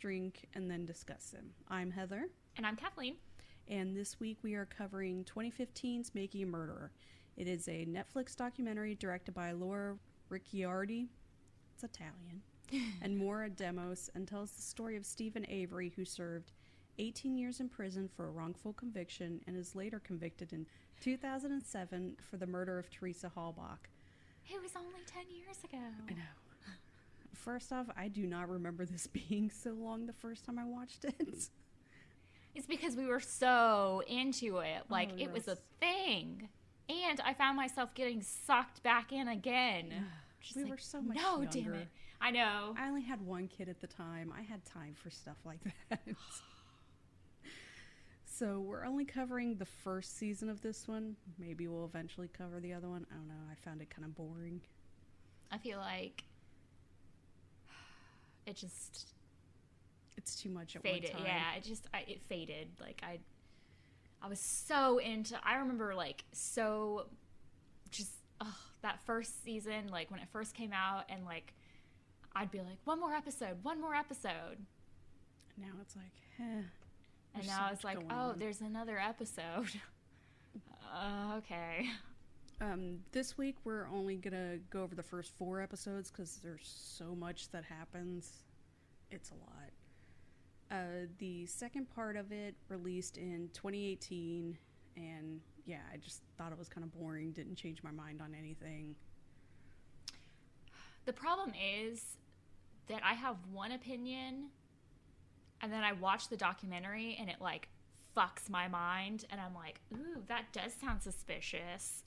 drink, and then discuss them. I'm Heather. And I'm Kathleen. And this week we are covering 2015's Making a Murderer. It is a Netflix documentary directed by Laura Ricciardi. It's Italian. And Maura Demos, and tells the story of Steven Avery, who served 18 years in prison for a wrongful conviction and is later convicted in 2007 for the murder of Teresa Halbach. It was only 10 years ago. I know. First off, I do not remember this being so long the first time I watched it. It's because we were so into it. Like, Oh, it was yes. a thing. And I found myself getting sucked back in again. Just We like, were so much no, younger. damn it. I know. I only had one kid at the time. I had time for stuff like that. So we're only covering the first season of this one. Maybe we'll eventually cover the other one. I don't know. I found it kind of boring. I feel like it just It's too much at faded. one time. Yeah, it faded. Like, I was so into, I remember, like, so just, that first season, like, when it first came out, and, like, I'd be like, one more episode. Now it's like, And there's now so it's much like, going oh, on. there's another episode. Okay. This week we're only gonna go over the first 4 episodes because there's so much that happens. It's a lot. The second part of it released in 2018, and yeah, I just thought it was kind of boring. Didn't change my mind on anything. The problem is that I have one opinion, and then I watch the documentary, and it, like, fucks my mind, and I'm like, ooh, that does sound suspicious.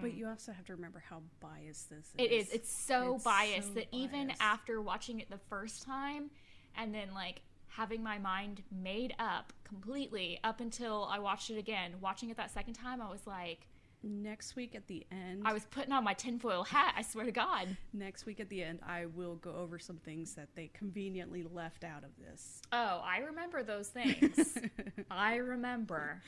But you also have to remember how biased this is. It is. It's so It's biased so that even biased. after watching it the first time, and then, like, having my mind made up completely up until I watched it again, watching it that second time, I was like, Next week at the end, I was putting on my tinfoil hat, I swear to God. next week at the end, I will go over some things that they conveniently left out of this. Oh, I remember those things. I remember.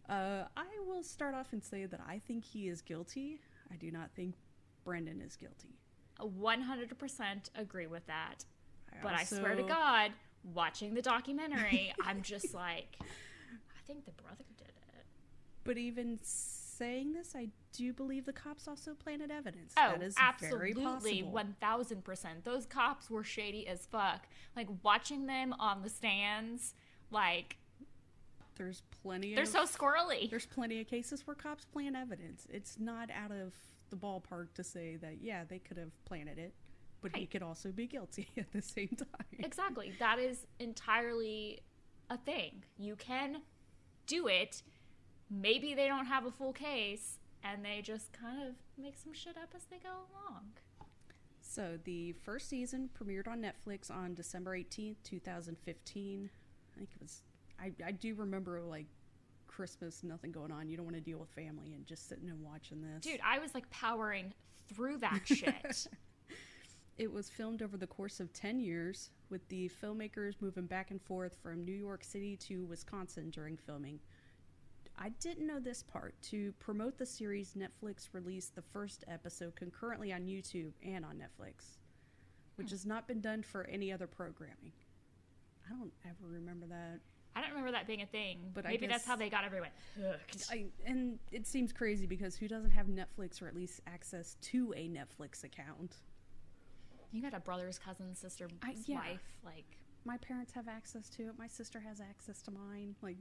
I will start off and say that I think he is guilty. I do not think Brendan is guilty. 100% agree with that. But I also- swear to God, watching the documentary, I'm just like, I think the brother did it. But even saying this, I do believe the cops also planted evidence. Oh, that is very absolutely, possible. 1000%. Those cops were shady as fuck. Like, watching them on the stands, like, There's plenty they're of so squirrely. there's plenty of cases where cops plant evidence. It's not out of the ballpark to say that yeah, they could have planted it, but he Right. could also be guilty at the same time. Exactly. That is entirely a thing. You can do it. Maybe they don't have a full case, and they just kind of make some shit up as they go along. So the first season premiered on Netflix on December 18th, 2015. I think it was, I do remember, like, Christmas, nothing going on. You don't want to deal with family and just sitting and watching this. Dude, I was, like, powering through that shit. It was filmed over the course of 10 years, with the filmmakers moving back and forth from New York City to Wisconsin during filming. I didn't know this part. To promote the series, Netflix released the first episode concurrently on YouTube and on Netflix, which has not been done for any other programming. I don't ever remember that. I don't remember that being a thing. But I Maybe that's guess- how they got everyone hooked. And it seems crazy because who doesn't have Netflix or at least access to a Netflix account? You got a brother's cousin, sister's yeah. wife. Like, My parents have access to it. My sister has access to mine. Like,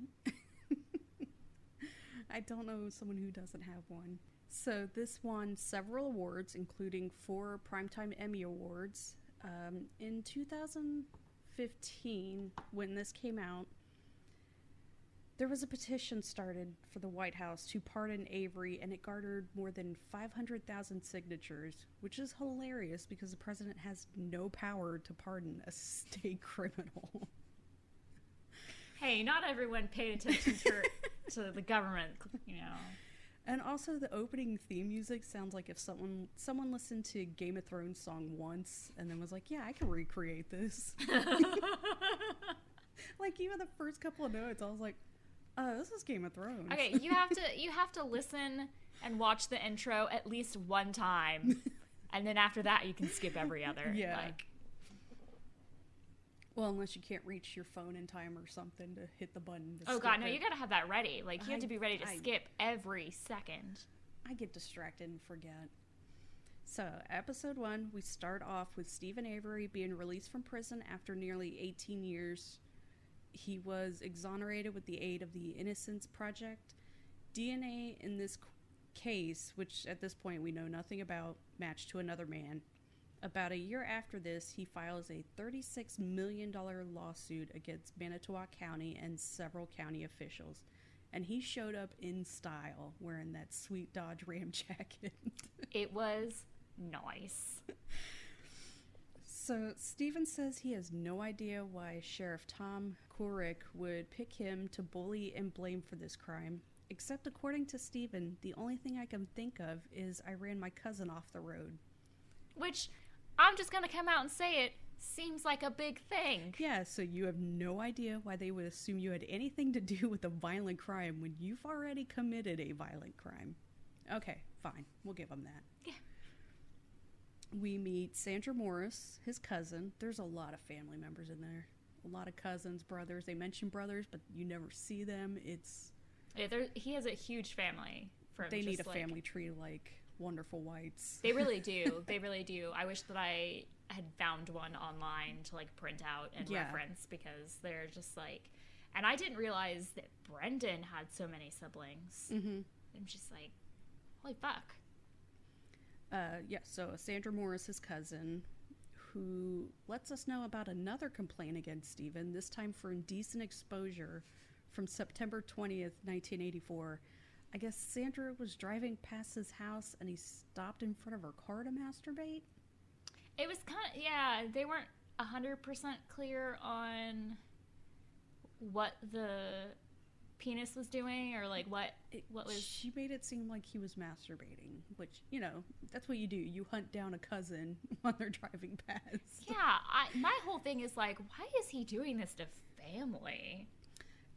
I don't know someone who doesn't have one. So this won several awards, including 4 Primetime Emmy Awards. In 2015, when this came out, there was a petition started for the White House to pardon Avery, and it garnered more than 500,000 signatures, which is hilarious because the president has no power to pardon a state criminal. hey, not everyone paid attention to the government, you know. And also the opening theme music sounds like if someone listened to Game of Thrones song once and then was like, yeah, I can recreate this. Like, even the first couple of notes, I was like, oh, this is Game of Thrones. Okay, you have to listen and watch the intro at least one time, and then after that you can skip every other. Yeah. Like, Well, unless you can't reach your phone in time or something to hit the button. To Oh, God, no, it. you gotta have that ready. Like, you have to be ready to skip every second. I get distracted and forget. So, episode 1, we start off with Steven Avery being released from prison after nearly 18 years. He was exonerated with the aid of the Innocence Project. DNA in this case, which at this point we know nothing about, matched to another man. About a year after this, he files a $36 million lawsuit against Manitowoc County and several county officials. And he showed up in style, wearing that sweet Dodge Ram jacket. It was nice. So, Steven says he has no idea why Sheriff Tom Couric would pick him to bully and blame for this crime. Except, according to Steven, the only thing I can think of is I ran my cousin off the road. Which, I'm just gonna come out and say it, seems like a big thing. Yeah, so you have no idea why they would assume you had anything to do with a violent crime when you've already committed a violent crime. Okay, fine. We'll give them that. Yeah. We meet Sandra Morris, his cousin. There's a lot of family members in there. A lot of cousins, brothers. They mention brothers, but you never see them. Yeah, he has a huge family. They need a family tree like Wonderful Whites. They really do. They really do. I wish that I had found one online to like print out and reference, because they're just like, and I didn't realize that Brendan had so many siblings. Mm-hmm. I'm just like, holy fuck. So Sandra Morris, his cousin, who lets us know about another complaint against Steven, this time for indecent exposure from September 20th, 1984. I guess Sandra was driving past his house and he stopped in front of her car to masturbate. It was kind of, yeah, they weren't 100% clear on what the penis was doing, or like what was... She made it seem like he was masturbating, which, you know, that's what you do. You hunt down a cousin when they're driving past. Yeah, my whole thing is like, why is he doing this to family?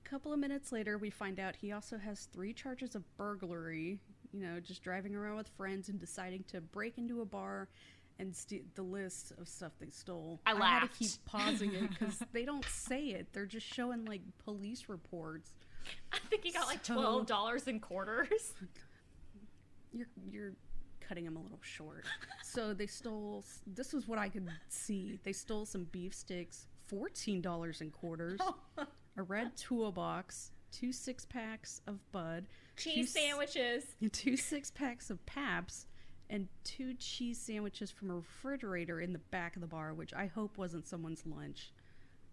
A couple of minutes later, we find out he also has 3 charges of burglary, you know, just driving around with friends and deciding to break into a bar and the list of stuff they stole. I laughed. I had to keep pausing it because they don't say it. They're just showing, like, police reports. I think he got like $12 in quarters. You're cutting him a little short. So they stole, this was what I could see. They stole some beef sticks, $14 in quarters, a red toolbox, 2 6-packs of Bud, cheese sandwiches, 2 6-packs of Paps, and 2 cheese sandwiches from a refrigerator in the back of the bar, which I hope wasn't someone's lunch.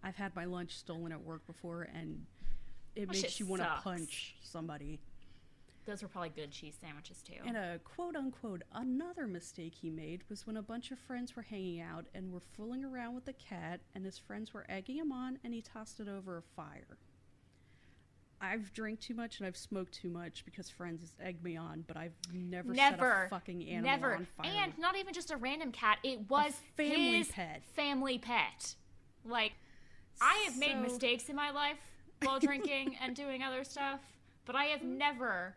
I've had my lunch stolen at work before, and it makes you want to punch somebody. Those were probably good cheese sandwiches too. And a quote-unquote another mistake he made was when a bunch of friends were hanging out and were fooling around with the cat, and his friends were egging him on, and he tossed it over a fire. I've drank too much and I've smoked too much because friends egged me on, but I've never set a fucking animal on fire. And not even just a random cat. It was his family pet. Like, I have made mistakes in my life while drinking and doing other stuff, but I have never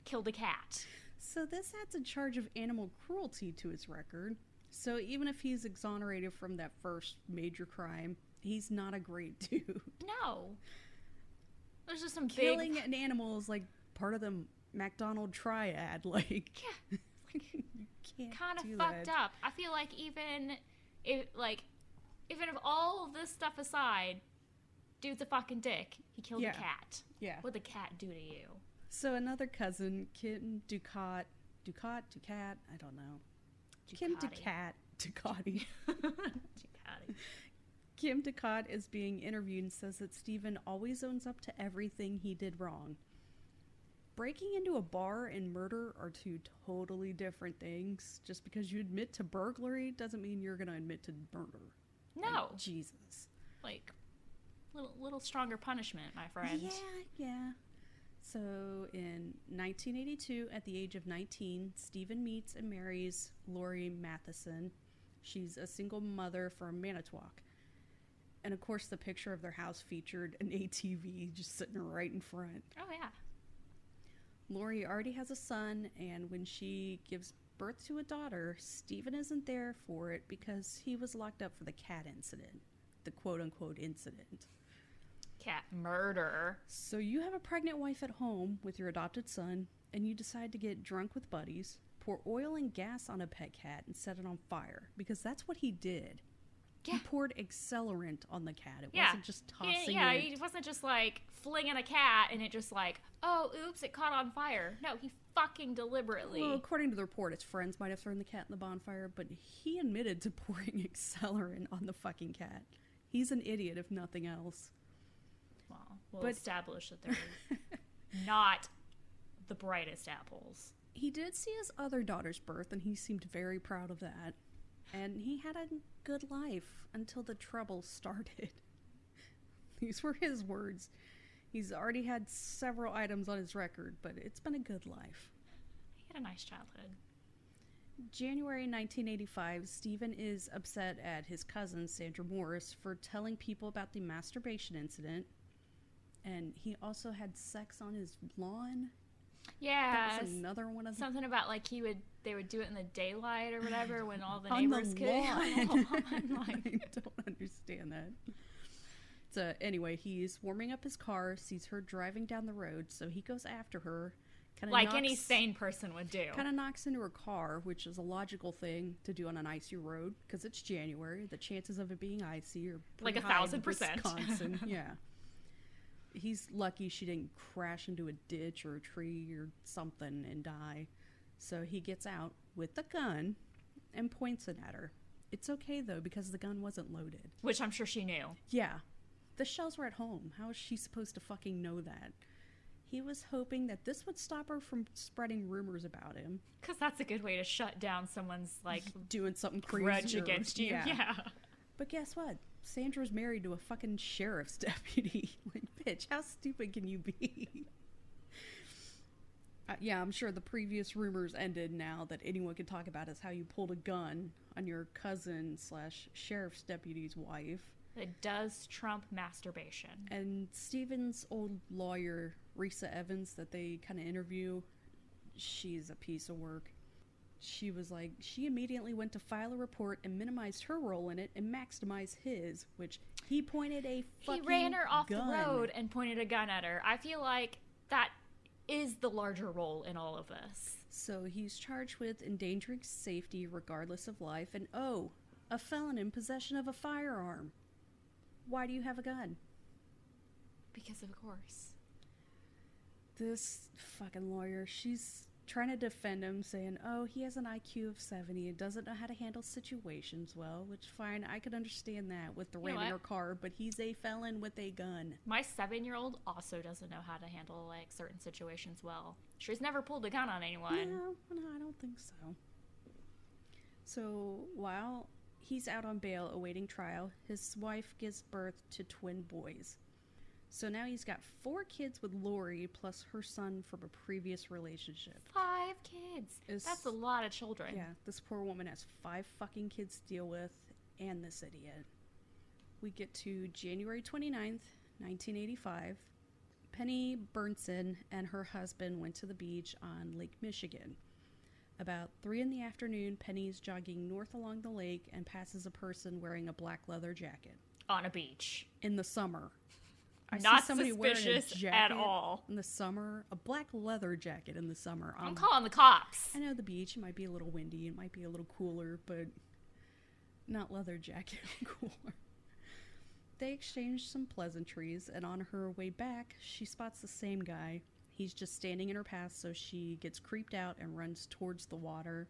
killed a cat. So this adds a charge of animal cruelty to his record. So even if he's exonerated from that first major crime, he's not a great dude. No. There's just some killing an animal is like part of the McDonald triad. Like, yeah, you can't kind of do fucked that. up. I feel like even if all of this stuff aside, dude's a fucking dick. He killed a cat. Yeah. What'd the cat do to you? So another cousin, Kim Ducat, I don't know. Kim Ducati. Kim Ducat is being interviewed and says that Steven always owns up to everything he did wrong. Breaking into a bar and murder are 2 totally different things. Just because you admit to burglary doesn't mean you're going to admit to murder. No. Like, Jesus. Like, little stronger punishment, my friend. Yeah. So in 1982, at the age of 19, Steven meets and marries Lori Matheson. She's a single mother from Manitowoc. And of course, the picture of their house featured an ATV just sitting right in front. Oh, yeah. Lori already has a son, and when she gives birth to a daughter, Steven isn't there for it because he was locked up for the cat incident. the quote-unquote incident. Cat murder. So you have a pregnant wife at home with your adopted son, and you decide to get drunk with buddies, pour oil and gas on a pet cat, and set it on fire. Because that's what he did. Yeah. He poured accelerant on the cat. It wasn't just tossing it. He wasn't just like flinging a cat and it just like, oh, oops, it caught on fire. No, he fucking deliberately. Well, according to the report, his friends might have thrown the cat in the bonfire, but he admitted to pouring accelerant on the fucking cat. He's an idiot, if nothing else. Well, we'll establish that they're not the brightest apples. He did see his other daughter's birth, and he seemed very proud of that. And he had a good life until the trouble started. These were his words. He's already had several items on his record, but it's been a good life. He had a nice childhood. January 1985, Steven is upset at his cousin, Sandra Morris, for telling people about the masturbation incident. And he also had sex on his lawn. Yeah. That was another one of something about like they would do it in the daylight or whatever when all the on neighbors the could. Lawn. I don't understand that. So anyway, he's warming up his car, sees her driving down the road, so he goes after her. Like any sane person would do. Kind of knocks into her car, which is a logical thing to do on an icy road because it's January. The chances of it being icy are like high 1,000%. Wisconsin, yeah. He's lucky she didn't crash into a ditch or a tree or something and die. So he gets out with the gun and points it at her. It's okay, though, because the gun wasn't loaded. Which I'm sure she knew. Yeah. The shells were at home. How is she supposed to fucking know that? He was hoping that this would stop her from spreading rumors about him. Because that's a good way to shut down someone's, like, doing something crazy. Grudge against you. Yeah. But guess what? Sandra's married to a fucking sheriff's deputy. Like, bitch, how stupid can you be? Yeah, I'm sure the previous rumors ended now that anyone could talk about is how you pulled a gun on your cousin / sheriff's deputy's wife. It does trump masturbation. And Steven's old lawyer, Risa Evans, that they kind of interview, she's a piece of work. She was like, she immediately went to file a report and minimized her role in it and maximized his, which he pointed a fucking gun. He ran her off the road and pointed a gun at her. I feel like that is the larger role in all of this. So he's charged with endangering safety regardless of life and, a felon in possession of a firearm. Why do you have a gun? Because of course. This fucking lawyer, she's trying to defend him, saying, he has an IQ of 70 and doesn't know how to handle situations well, which, fine, I could understand that with the ramming her car, but he's a felon with a gun. My 7-year-old also doesn't know how to handle, like, certain situations well. She's never pulled a gun on anyone. No, I don't think so. So, while he's out on bail awaiting trial, his wife gives birth to twin boys. So now he's got 4 kids with Lori, plus her son from a previous relationship. 5 kids. That's a lot of children. Yeah, this poor woman has 5 fucking kids to deal with, and this idiot. We get to January 29th, 1985. Penny Burnson and her husband went to the beach on Lake Michigan. About 3 in the afternoon, Penny's jogging north along the lake and passes a person wearing a black leather jacket. On a beach. In the summer. Not suspicious at all. In the summer, a black leather jacket in the summer. I'm calling the cops. I know the beach, it might be a little windy, it might be a little cooler, but not leather jacket cooler. They exchange some pleasantries, and on her way back, she spots the same guy. He's just standing in her path, so she gets creeped out and runs towards the water.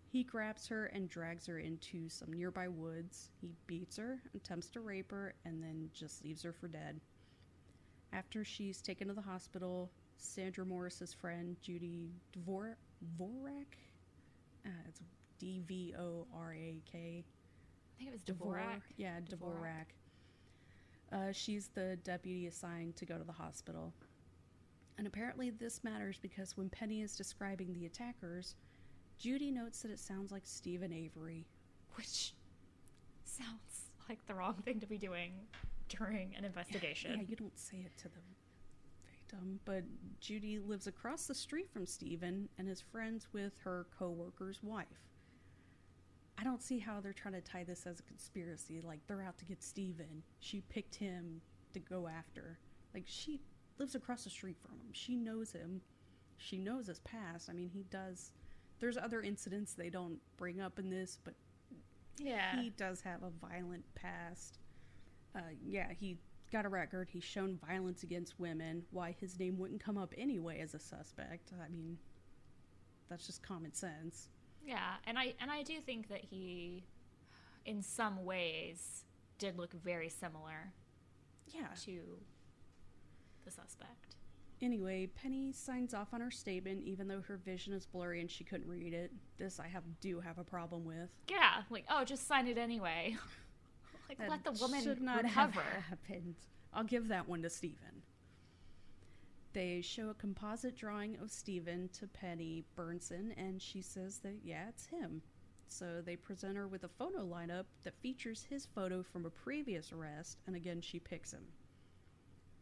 He grabs her and drags her into some nearby woods. He beats her, attempts to rape her, and then just leaves her for dead. After she's taken to the hospital, Sandra Morris's friend, Judy Dvorak? It's D-V-O-R-A-K. I think it was Dvorak. Yeah, Dvorak. She's the deputy assigned to go to the hospital. And apparently this matters because when Penny is describing the attackers, Judy notes that it sounds like Steven Avery. Which sounds like the wrong thing to be doing during an investigation. Yeah, you don't say it to the victim. But Judy lives across the street from Steven and is friends with her co-worker's wife. I don't see how they're trying to tie this as a conspiracy. Like, they're out to get Steven. She picked him to go after. Like, she lives across the street from him. She knows him. She knows his past. I mean, he does. There's other incidents they don't bring up in this, but Yeah. he does have a violent past. He got a record. He's shown violence against women. Why his name wouldn't come up anyway as a suspect? I mean, that's just common sense. Yeah, and I do think that he, in some ways, did look very similar Yeah. to the suspect. Anyway, Penny signs off on her statement, even though her vision is blurry and she couldn't read it. This I do have a problem with. Yeah, like, oh, just sign it anyway. Like, That let the woman should not have recover. happened. I'll give that one to Steven. They show a composite drawing of Steven to Penny Burnson, and she says that, yeah, it's him. So they present her with a photo lineup that features his photo from a previous arrest, and again, she picks him.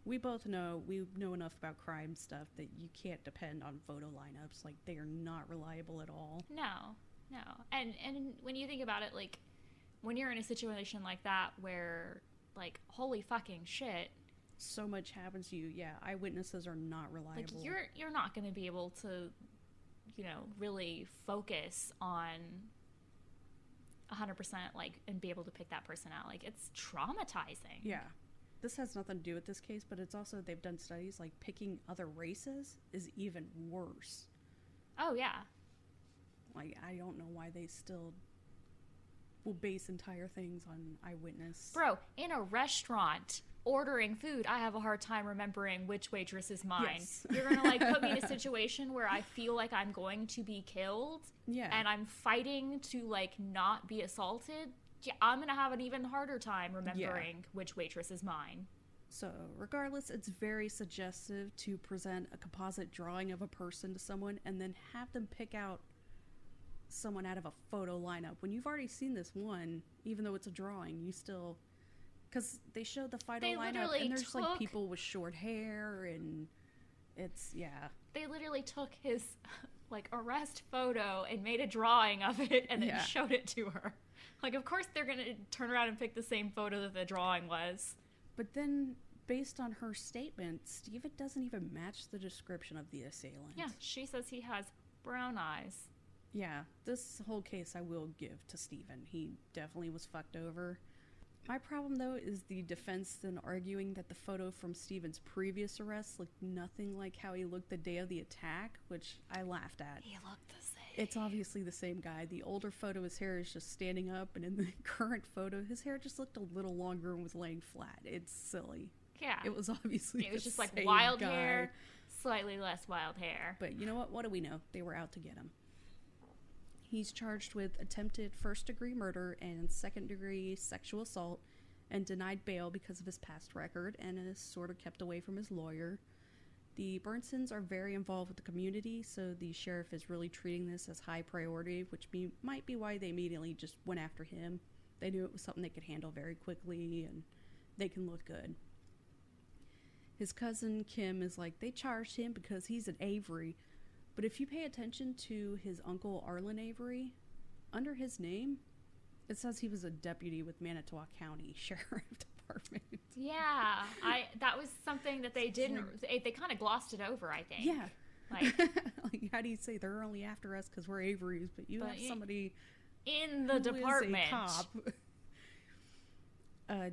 We know enough about crime stuff that you can't depend on photo lineups. Like, they are not reliable at all. No. And when you think about it, like, when you're in a situation like that where, like, holy fucking shit, So much happens to you. Yeah, eyewitnesses are not reliable. like, you're not going to be able to, really focus on 100%, like, and be able to pick that person out. Like, it's traumatizing. Yeah. This has nothing to do with this case, but it's also, they've done studies, like, picking other races is even worse. Oh, yeah. Like, I don't know why they still will base entire things on eyewitness. Bro, in a restaurant ordering food, I have a hard time remembering which waitress is mine. Yes. You're gonna, like, put me in a situation where I feel like I'm going to be killed, Yeah. and I'm fighting to, like, not be assaulted. Yeah, I'm gonna have an even harder time remembering which waitress is mine. So, regardless, it's very suggestive to present a composite drawing of a person to someone and then have them pick out someone out of a photo lineup. When you've already seen this one, even though it's a drawing, you still... Because they showed the photo They lineup, literally and there's, like, took- people with short hair, and it's, yeah. They literally took his, like, arrest photo and made a drawing of it and then Yeah. showed it to her. Like, of course they're gonna turn around and pick the same photo that the drawing was. But then, based on her statement, Steven doesn't even match the description of the assailant. Yeah, she says he has brown eyes. Yeah, this whole case I will give to Steven. He definitely was fucked over. My problem, though, is the defense then arguing that the photo from Steven's previous arrest looked nothing like how he looked the day of the attack, which I laughed at. He looked the same. It's obviously the same guy. The older photo, his hair is just standing up, and in the current photo, his hair just looked a little longer and was laying flat. It's silly. Yeah. It was obviously It was the just like same wild guy. hair, slightly less wild hair. But you know what? What do we know? They were out to get him. He's charged with attempted first-degree murder and second-degree sexual assault and denied bail because of his past record and is sort of kept away from his lawyer. The Burnsons are very involved with the community, so the sheriff is really treating this as high priority, which might be why they immediately just went after him. They knew it was something they could handle very quickly and they can look good. His cousin Kim is like, they charged him because he's an Avery. But if you pay attention to his uncle Arlen Avery, under his name, it says he was a deputy with Manitowoc County Sheriff Department. Yeah, that was something that they didn't. They kind of glossed it over, I think. Yeah. Like, Like, how do you say they're only after us because we're Averys, but you But have somebody in the who is a department. cop.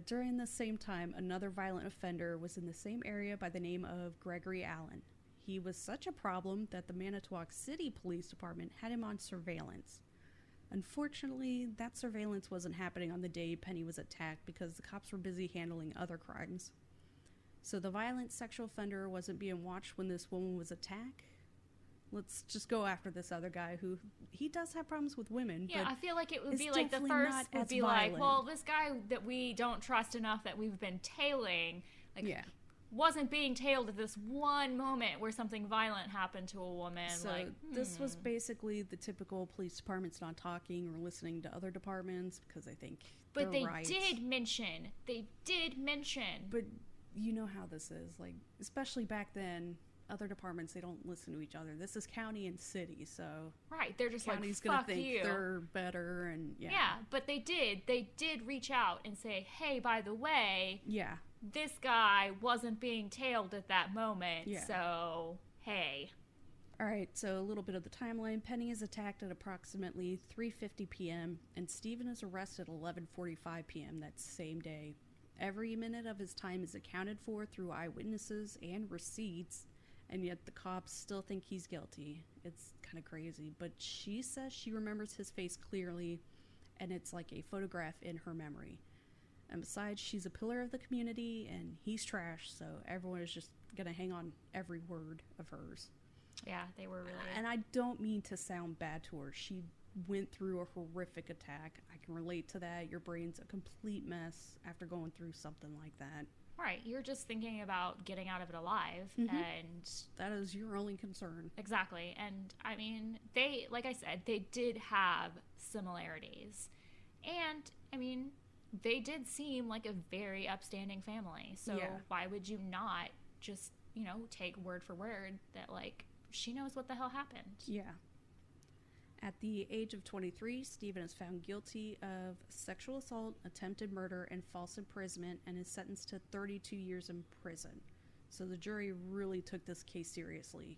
During the same time, another violent offender was in the same area by the name of Gregory Allen. He was such a problem that the Manitowoc City Police Department had him on surveillance. Unfortunately, that surveillance wasn't happening on the day Penny was attacked because the cops were busy handling other crimes. So the violent sexual offender wasn't being watched when this woman was attacked. Let's just go after this other guy who, he does have problems with women. Yeah, but I feel like it would it's be like the definitely first not would as be like, violent. well, this guy that we don't trust enough that we've been tailing, like, Yeah. wasn't being tailed at this one moment where something violent happened to a woman. So like, this was basically the typical police department's not talking or listening to other departments because they think But they're they right. did mention. But you know how this is, like, especially back then, other departments, they don't listen to each other. This is county and city, so right, they're just county's like, gonna fuck think you. they're better, and Yeah, but they did reach out and say, hey, by the way, yeah, this guy wasn't being tailed at that moment, Yeah. so hey. All right, so a little bit of the timeline. Penny is attacked at approximately 3:50 p.m., and Steven is arrested at 11:45 p.m. that same day. Every minute of his time is accounted for through eyewitnesses and receipts, and yet the cops still think he's guilty. It's kind of crazy, but she says she remembers his face clearly, and it's like a photograph in her memory. And besides, she's a pillar of the community, and he's trash, so everyone is just going to hang on every word of hers. Yeah, they were really... And I don't mean to sound bad to her. She went through a horrific attack. I can relate to that. Your brain's a complete mess after going through something like that. Right, you're just thinking about getting out of it alive, Mhm. and... That is your only concern. Exactly, and I mean, they, like I said, they did have similarities. And, I mean, they did seem like a very upstanding family, so Yeah. why would you not just, you know, take word for word that, like, she knows what the hell happened? Yeah. At the age of 23, Steven is found guilty of sexual assault, attempted murder, and false imprisonment, and is sentenced to 32 years in prison. So the jury really took this case seriously.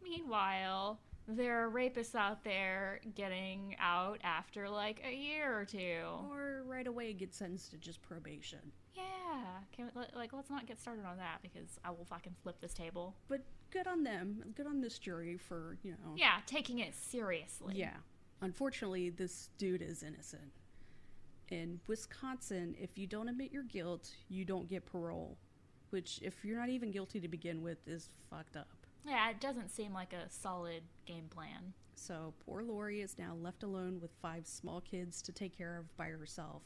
Meanwhile, there are rapists out there getting out after, like, a year or two. Or right away get sentenced to just probation. Yeah, let's not get started on that, because I will fucking flip this table. But good on them. Good on this jury for, Yeah, taking it seriously. Yeah. Unfortunately, this dude is innocent. In Wisconsin, if you don't admit your guilt, you don't get parole. Which, if you're not even guilty to begin with, is fucked up. Yeah, it doesn't seem like a solid game plan. So, poor Lori is now left alone with 5 small kids to take care of by herself.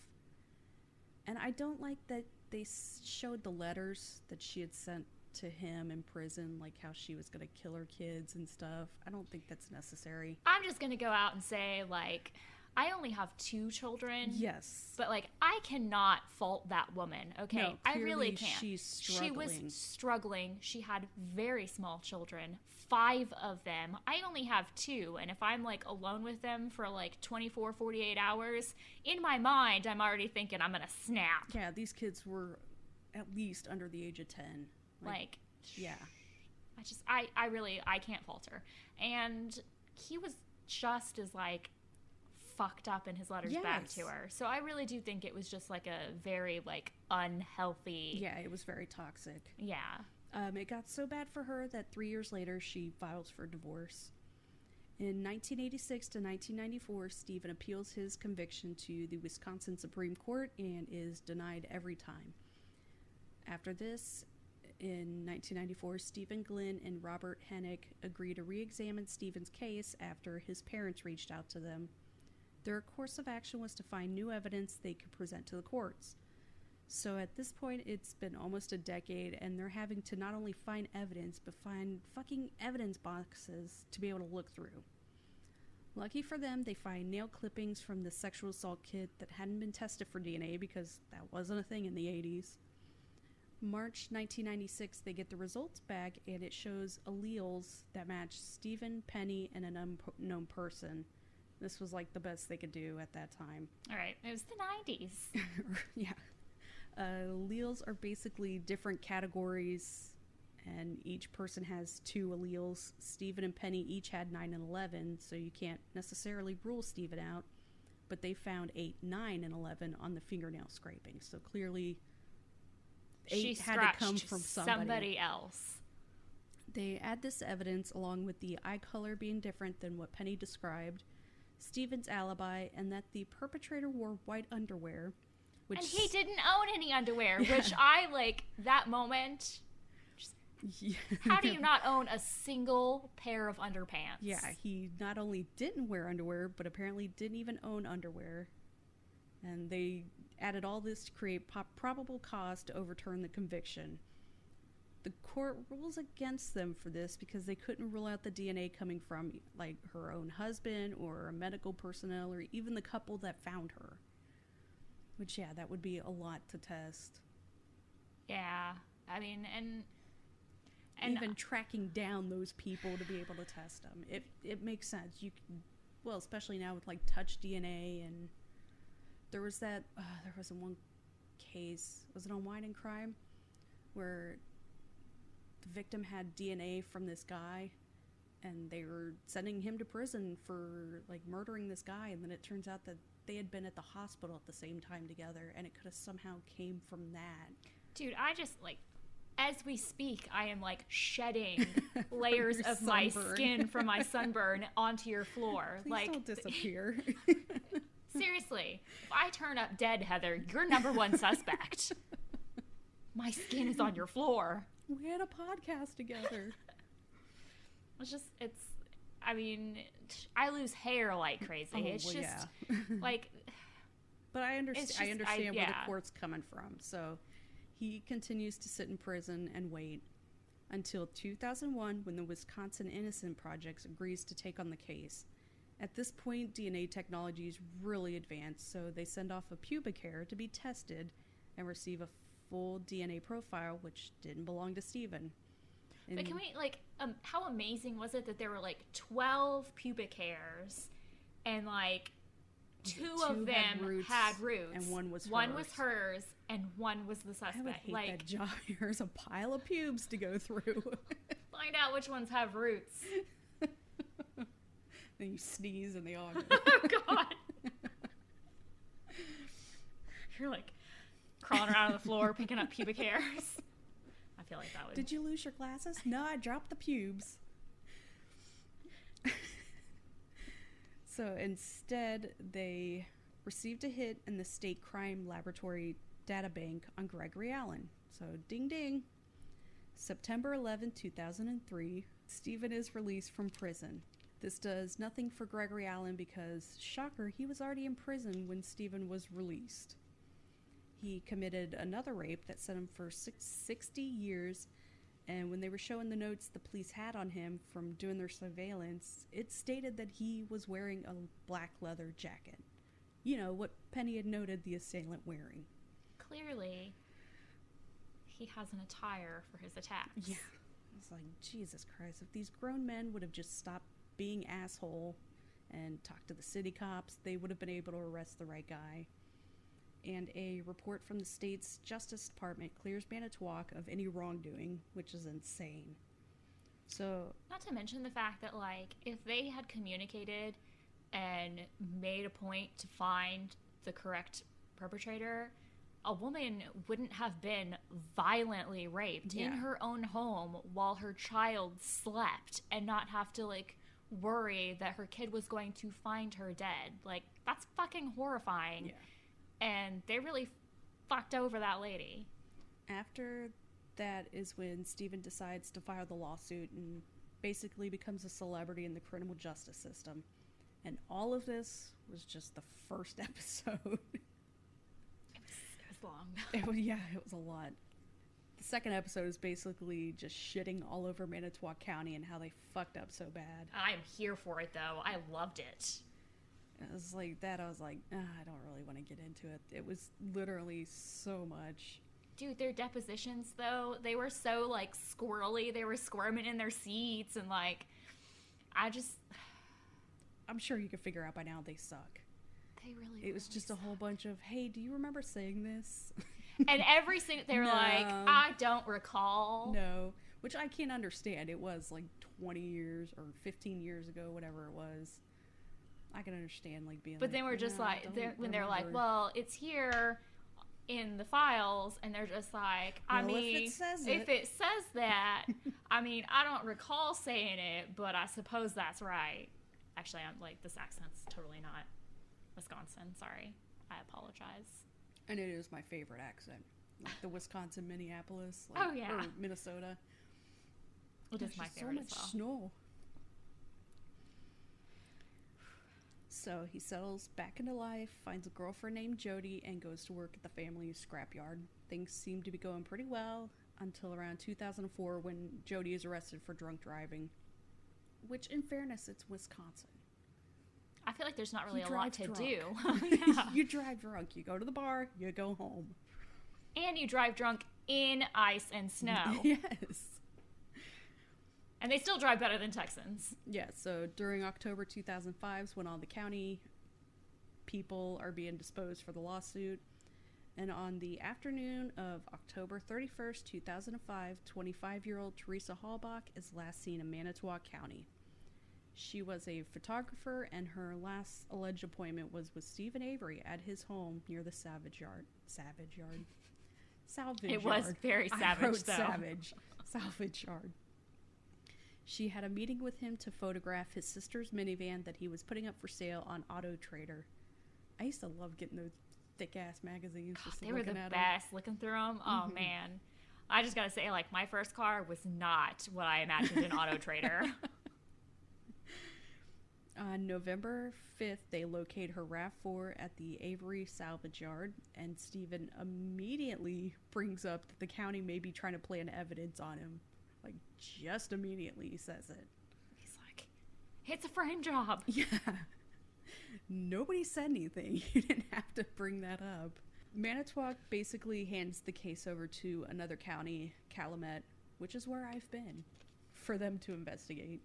And I don't like that they showed the letters that she had sent to him in prison, like how she was going to kill her kids and stuff. I don't think that's necessary. I'm just going to go out and say, like, I only have 2 children. Yes. But, like, I cannot fault that woman, okay? No, I really can't. She's struggling. She was struggling. She had very small children, 5 of them. I only have 2, and if I'm, like, alone with them for, like, 24, 48 hours, in my mind, I'm already thinking I'm gonna snap. Yeah, these kids were at least under the age of 10. Like, yeah. I can't fault her. And he was just as, like, fucked up in his letters back to her. So I really do think it was just, like, a very, like, unhealthy... Yeah, it was very toxic. Yeah. It got so bad for her that 3 years later, she files for divorce. In 1986 to 1994, Steven appeals his conviction to the Wisconsin Supreme Court and is denied every time. After this, in 1994, Stephen Glynn and Robert Hennick agreed to re-examine Steven's case after his parents reached out to them. Their course of action was to find new evidence they could present to the courts. So at this point, it's been almost a decade, and they're having to not only find evidence, but find fucking evidence boxes to be able to look through. Lucky for them, they find nail clippings from the sexual assault kit that hadn't been tested for DNA because that wasn't a thing in the 80s. March 1996, they get the results back, and it shows alleles that match Steven, Penny, and an unknown person. This was like the best they could do at that time. All right. It was the 90s. Yeah. Alleles are basically different categories, and each person has 2 alleles. Steven and Penny each had 9 and 11, so you can't necessarily rule Steven out, but they found 8, 9, and 11 on the fingernail scraping, so clearly 8 had to come from somebody else. They add this evidence along with the eye color being different than what Penny described, Steven's alibi, and that the perpetrator wore white underwear. And he didn't own any underwear, which I, like, that moment... How do you not own a single pair of underpants? Yeah, he not only didn't wear underwear, but apparently didn't even own underwear. And they added all this to create probable cause to overturn the conviction. The court rules against them for this because they couldn't rule out the DNA coming from, like, her own husband or medical personnel or even the couple that found her. Which, yeah, that would be a lot to test. Yeah. I mean, and And even tracking down those people to be able to test them. It makes sense. You can, well, especially now with like touch DNA, and there was one case, was it on Wine and Crime, where the victim had DNA from this guy, and they were sending him to prison for like murdering this guy, and then it turns out that they had been at the hospital at the same time together, and it could have somehow came from that. Dude, I just like, as we speak, I am like shedding layers of my skin from my sunburn onto your floor. Please like, don't disappear. Seriously, if I turn up dead, Heather, you're number one suspect. My skin is on your floor. We had a podcast together. I mean, I lose hair like crazy. It's well, just yeah. like. But I understand yeah. where the court's coming from. So he continues to sit in prison and wait until 2001, when the Wisconsin Innocent Project agrees to take on the case. At this point, DNA technology is really advanced, so they send off a pubic hair to be tested and receive a full DNA profile, which didn't belong to Steven. But can we, like, how amazing was it that there were, like, 12 pubic hairs, and, like, two of them had roots. And one was hers. One was hers, and one was the suspect. I would hate like, that job. Here's a pile of pubes to go through. Find out which ones have roots. Then you sneeze and they all go. Oh, God. You're, like, crawling around on the floor, picking up pubic hairs. I feel like that would... Did you lose your glasses? No, I dropped the pubes. So instead, they received a hit in the state crime laboratory data bank on Gregory Allen. So ding ding. September 11, 2003, Steven is released from prison. This does nothing for Gregory Allen because, shocker, he was already in prison when Steven was released. He committed another rape that sent him for 60 years, and when they were showing the notes the police had on him from doing their surveillance, it stated that he was wearing a black leather jacket. You know, what Penny had noted the assailant wearing. Clearly, he has an attire for his attacks. Yeah. It's like, Jesus Christ, if these grown men would have just stopped being asshole and talked to the city cops, they would have been able to arrest the right guy. And a report from the state's Justice Department clears Manitowoc of any wrongdoing, which is insane. So, not to mention the fact that, like, if they had communicated and made a point to find the correct perpetrator, a woman wouldn't have been violently raped in her own home while her child slept and not have to, like, worry that her kid was going to find her dead. Like, that's fucking horrifying. Yeah. And they really fucked over that lady. After that is when Steven decides to file the lawsuit and basically becomes a celebrity in the criminal justice system. And all of this was just the first episode. It was long. It was a lot. The second episode is basically just shitting all over Manitowoc County and how they fucked up so bad. I'm here for it, though. I loved it. It was like that. I was like, I don't really want to get into it. It was literally so much. Dude, their depositions, though, they were so, like, squirrely. They were squirming in their seats, and, like, I'm sure you could figure out by now they suck. They It was just a whole bunch of, hey, do you remember saying this? And every single, they were like, I don't recall. No, which I can't understand. It was, like, 20 years or 15 years ago, whatever it was. I can understand, like, being. But then we're just like, when they're like, well, it's here in the files, and they're just like, I mean, if it says that, I mean, I don't recall saying it, but I suppose that's right. Actually, I'm like, this accent's totally not Wisconsin. Sorry, I apologize. And it is my favorite accent, like the Wisconsin, Minneapolis, like, or Minnesota. It is my favorite as well. So much snow. So he settles back into life, finds a girlfriend named Jody, and goes to work at the family's scrapyard. Things seem to be going pretty well until around 2004 when Jody is arrested for drunk driving. Which, in fairness, it's Wisconsin. I feel like there's not really a lot to do. You drive drunk. You go to the bar, you go home. And you drive drunk in ice and snow. Yes. And they still drive better than Texans. Yeah, so during October 2005 is when all the county people are being disposed for the lawsuit. And on the afternoon of October 31st, 2005, 25-year-old Teresa Hallbach is last seen in Manitowoc County. She was a photographer, and her last alleged appointment was with Steven Avery at his home near the Salvage Yard. It was very savage, I wrote though. Savage. Salvage Yard. She had a meeting with him to photograph his sister's minivan that he was putting up for sale on Auto Trader. I used to love getting those thick-ass magazines. God, just they were the at best, looking through them. Oh, man. I just got to say, like, my first car was not what I imagined an Auto Trader. On November 5th, they locate her RAV4 at the Avery Salvage Yard, and Stephen immediately brings up that the county may be trying to plant evidence on him. Like, just immediately he says it. He's like, it's a frame job. Yeah. Nobody said anything. You didn't have to bring that up. Manitowoc basically hands the case over to another county, Calumet, which is where I've been, for them to investigate.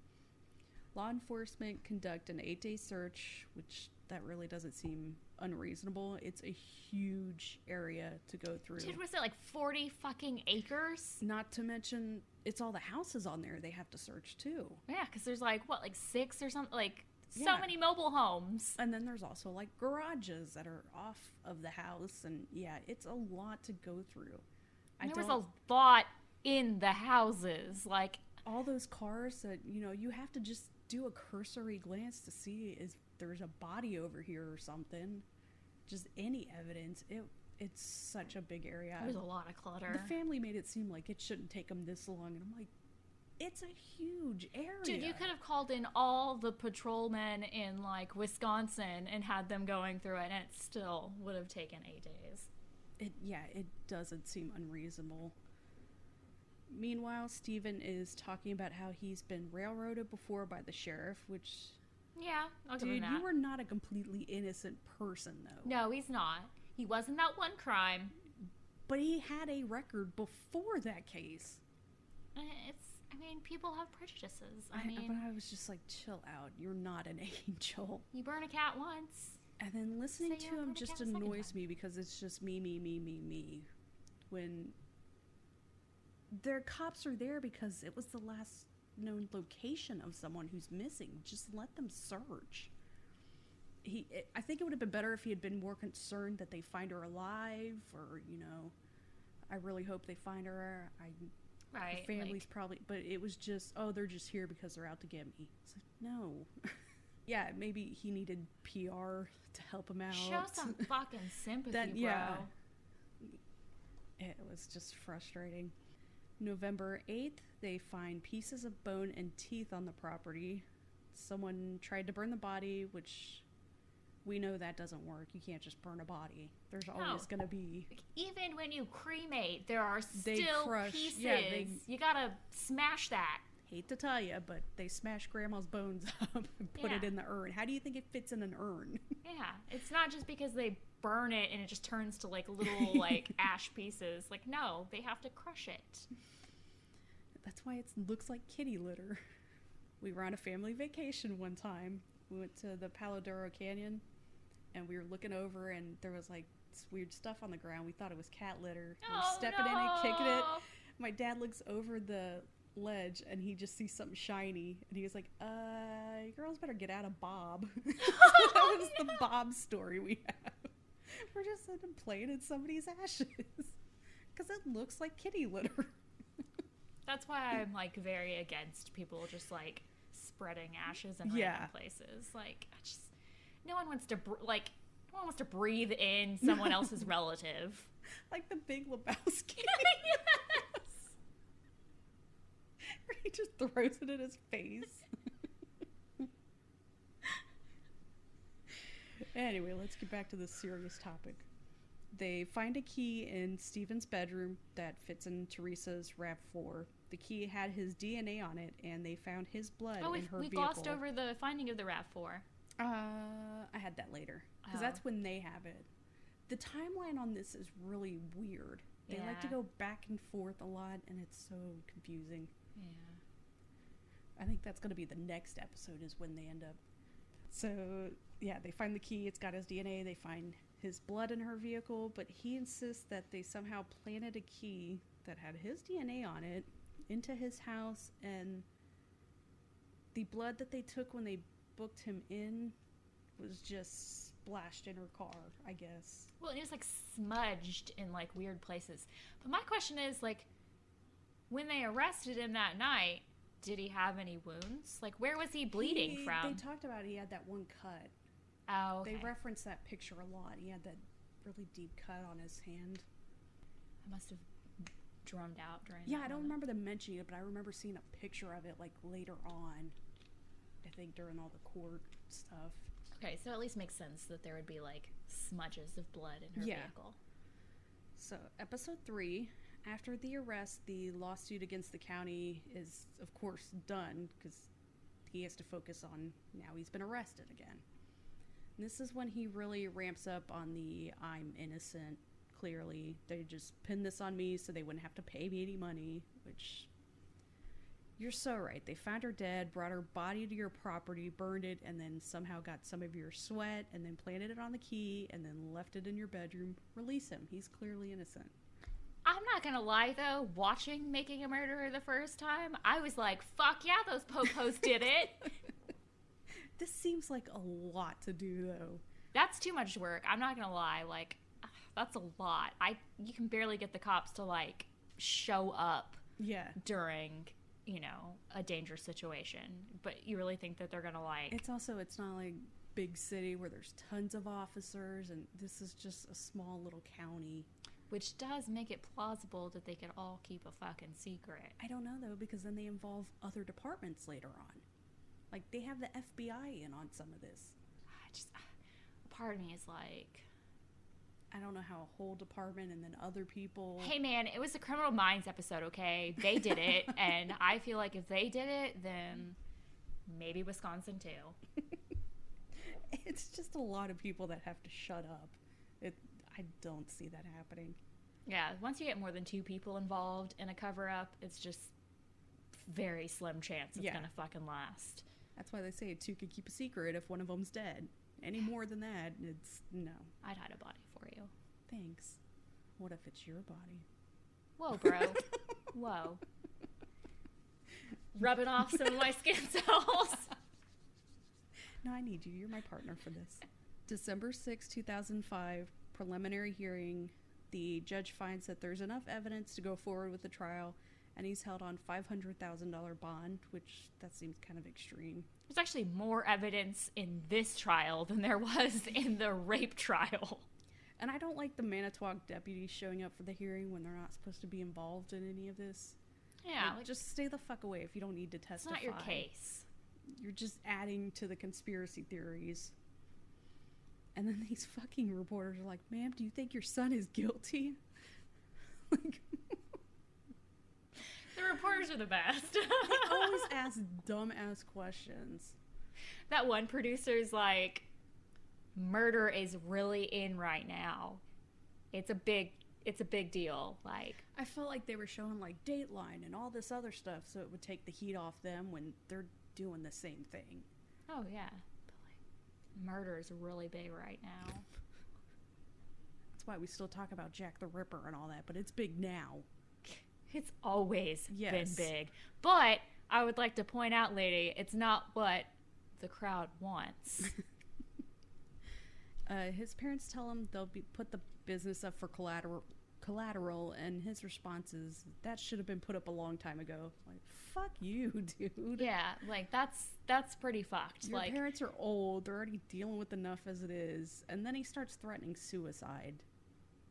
Law enforcement conduct an 8-day search, which that really doesn't seem unreasonable. It's a huge area to go through. Dude, was it like 40 fucking acres? Not to mention, it's all the houses on there they have to search too. Yeah, because there's like, what, like 6 or something? Like, so Yeah. many mobile homes. And then there's also like garages that are off of the house. And yeah, it's a lot to go through. There was a lot in the houses. Like, all those cars that, you have to just do a cursory glance to see if there's a body over here or something. Just any evidence. It's such a big area. there's a lot of clutter. The family made it seem like it shouldn't take them this long. And I'm like, it's a huge area. Dude, you could have called in all the patrolmen in, like, Wisconsin and had them going through it, and it still would have taken 8 days. It doesn't seem unreasonable. Meanwhile, Stephen is talking about how he's been railroaded before by the sheriff, which... Yeah, I'll give him Dude, that. you were not a completely innocent person, though. No, he's not. He wasn't that one crime. But he had a record before that case. People have prejudices. But I was just like, chill out. You're not an angel. You burn a cat once. And then listening So to you're him gonna just count a second annoys time. me because it's just me. When their cops are there because it was the last known location of someone who's missing. Just let them search. I think it would have been better if he had been more concerned that they find her alive, or I really hope they find her. Right. Her family's probably, but it was just, they're just here because they're out to get me. It's like, no. Yeah, maybe he needed PR to help him out. Show some fucking sympathy, bro. It was just frustrating. November 8th, they find pieces of bone and teeth on the property. Someone tried to burn the body, which we know that doesn't work. You can't just burn a body. There's always going to be... Even when you cremate, there are They still crush- pieces. yeah, you gotta smash that. Hate to tell you, but they smash grandma's bones up and put it Yeah. in the urn. How do you think it fits in an urn? Yeah, it's not just because they burn it and it just turns to like little like ash pieces. Like, no, they have to crush it. That's why it looks like kitty litter. We were on a family vacation one time. We went to the Palo Duro Canyon, and we were looking over, and there was like this weird stuff on the ground. We thought it was cat litter. We were stepping in and kicking it. My dad looks over the ledge, and he just sees something shiny, and he was like, you girls better get out of Bob." That was the Bob story we have. We're just sitting and playing in somebody's ashes because it looks like kitty litter. That's why I'm like very against people just like spreading ashes in random places. Like, no one wants to breathe in someone else's relative. Like the Big Lebowski. Yes. Where he just throws it in his face. Anyway, let's get back to this serious topic. They find a key in Stephen's bedroom that fits in Teresa's RAV4. The key had his DNA on it, and they found his blood in her we vehicle. glossed over the finding of the RAV4. I had that later, because that's when they have it. The timeline on this is really weird. They like to go back and forth a lot, and it's so confusing. Yeah. I think that's going to be the next episode is when they end up. So, yeah, they find the key. It's got his DNA. They find his blood in her vehicle, but he insists that they somehow planted a key that had his DNA on it into his house, and the blood that they took when they booked him in was just splashed in her car, I guess. Well, it was like smudged in like weird places. But my question is, like, when they arrested him that night, did he have any wounds? Like, where was he bleeding from? They talked about he had that one cut. Oh, okay. They referenced that picture a lot. He had that really deep cut on his hand. I must have drummed out during Yeah, that I don't moment. remember them mentioning it, but I remember seeing a picture of it, like, later on. I think during all the court stuff. Okay, so it at least makes sense that there would be, like, smudges of blood in her vehicle. So, episode 3, after the arrest, the lawsuit against the county is, of course, done, because he has to focus on, now he's been arrested again. And this is when he really ramps up on the I'm innocent, clearly. They just pinned this on me so they wouldn't have to pay me any money, which... You're so right. They found her dead, brought her body to your property, burned it, and then somehow got some of your sweat, and then planted it on the key, and then left it in your bedroom. Release him. He's clearly innocent. I'm not gonna lie, though, watching Making a Murderer the first time, I was like, fuck yeah, those po-pos did it. This seems like a lot to do, though. That's too much work. I'm not gonna lie. Like, that's a lot. You can barely get the cops to, like, show up during... you know, a dangerous situation, but you really think that they're gonna like... It's not like big city where there's tons of officers, and this is just a small little county. Which does make it plausible that they could all keep a fucking secret. I don't know, though, because then they involve other departments later on. Like, they have the FBI in on some of this. Part of me is like... I don't know how a whole department and then other people... Hey, man, it was a Criminal Minds episode, okay? They did it, and I feel like if they did it, then maybe Wisconsin, too. It's just a lot of people that have to shut up. I don't see that happening. Yeah, once you get more than 2 people involved in a cover-up, it's just very slim chance it's gonna fucking last. That's why they say 2 can keep a secret if one of them's dead. Any more than that, it's no. I'd hide a body for you. Thanks. What if it's your body? Whoa, bro. Whoa. Rubbing off some of my skin cells. No, I need you. You're my partner for this. December 6, 2005, preliminary hearing. The judge finds that there's enough evidence to go forward with the trial, and he's held on $500,000 bond, which that seems kind of extreme. There's actually more evidence in this trial than there was in the rape trial. And I don't like the Manitowoc deputies showing up for the hearing when they're not supposed to be involved in any of this. Yeah. Like, just stay the fuck away if you don't need to testify. It's not your case. You're just adding to the conspiracy theories. And then these fucking reporters are like, ma'am, do you think your son is guilty? Like... The reporters are the best. They always ask dumb-ass questions. That one producer's like, murder is really in right now. It's a big deal. Like, I felt like they were showing like Dateline and all this other stuff so it would take the heat off them when they're doing the same thing. Oh, yeah. But like, murder is really big right now. That's why we still talk about Jack the Ripper and all that, but it's big now. It's always been big. But I would like to point out, lady, it's not what the crowd wants. His parents tell him they'll put the business up for collateral, and his response is, that should have been put up a long time ago. Like, fuck you, dude. Yeah, like, that's pretty fucked. Your like, parents are old. They're already dealing with enough as it is. And then he starts threatening suicide.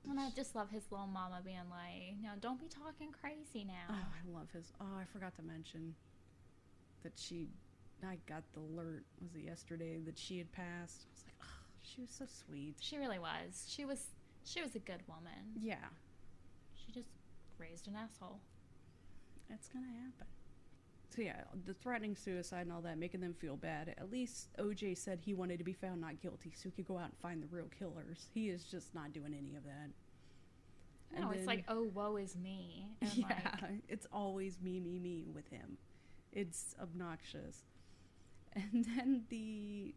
And I just love his little mama being like, no, don't be talking crazy now. Oh, I love his... Oh, I forgot to mention that I got the alert, was it yesterday, that she had passed. I was like, oh, she was so sweet. She really was. She was a good woman. Yeah. She just raised an asshole. It's gonna happen. So yeah, the threatening suicide and all that, making them feel bad. At least OJ said he wanted to be found not guilty so he could go out and find the real killers. He is just not doing any of that. No, it's like, oh, woe is me. And yeah, it's always me with him. It's obnoxious. And then the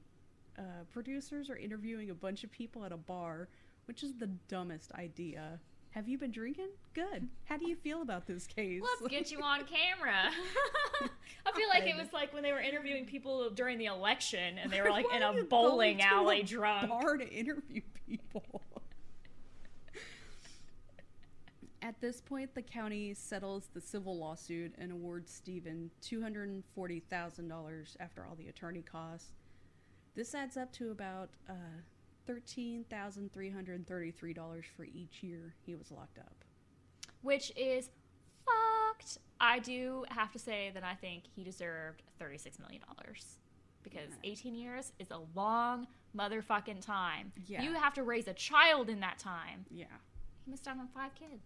producers are interviewing a bunch of people at a bar, which is the dumbest idea. Have you been drinking? Good. How do you feel about this case? Let's get you on camera. I feel like it was like when they were interviewing people during the election and they were like in a bowling alley drunk. Bar to interview people. At this point, the county settles the civil lawsuit and awards Steven $240,000 after all the attorney costs. This adds up to about $13,333 for each year he was locked up. Which is fucked. I do have to say that I think he deserved $36 million. Because 18 years is a long motherfucking time. Yeah. You have to raise a child in that time. Yeah. He missed out on 5 kids.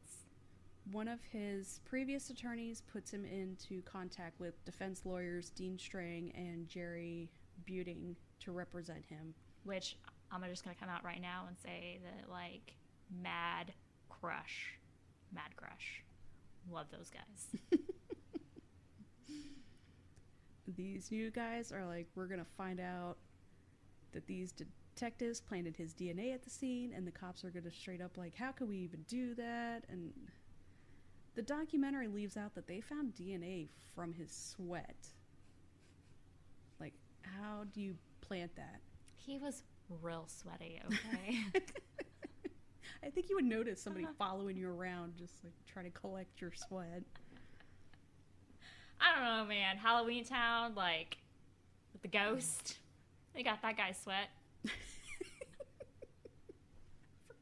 One of his previous attorneys puts him into contact with defense lawyers Dean Strang and Jerry Buting to represent him. Which I'm just going to come out right now and say that, like, mad crush. Love those guys. These new guys are like, we're going to find out that these detectives planted his DNA at the scene, and the cops are going to straight up like, how could we even do that? And the documentary leaves out that they found DNA from his sweat. Like, how do you plant that? He was real sweaty, okay? I think you would notice somebody following you around just like trying to collect your sweat. I don't know, man. Halloween Town, like, with the ghost. They got that guy's sweat.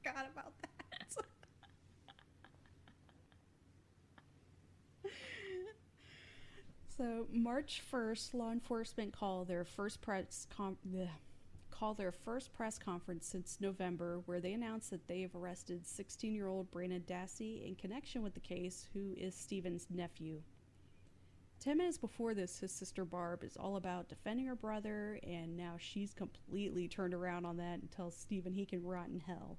Forgot about that. So, March 1st, law enforcement called their first press conference since November, where they announced that they have arrested 16-year-old Brandon Dassey in connection with the case, who is Steven's nephew. 10 minutes before this, his sister Barb is all about defending her brother, and now she's completely turned around on that and tells Steven he can rot in hell.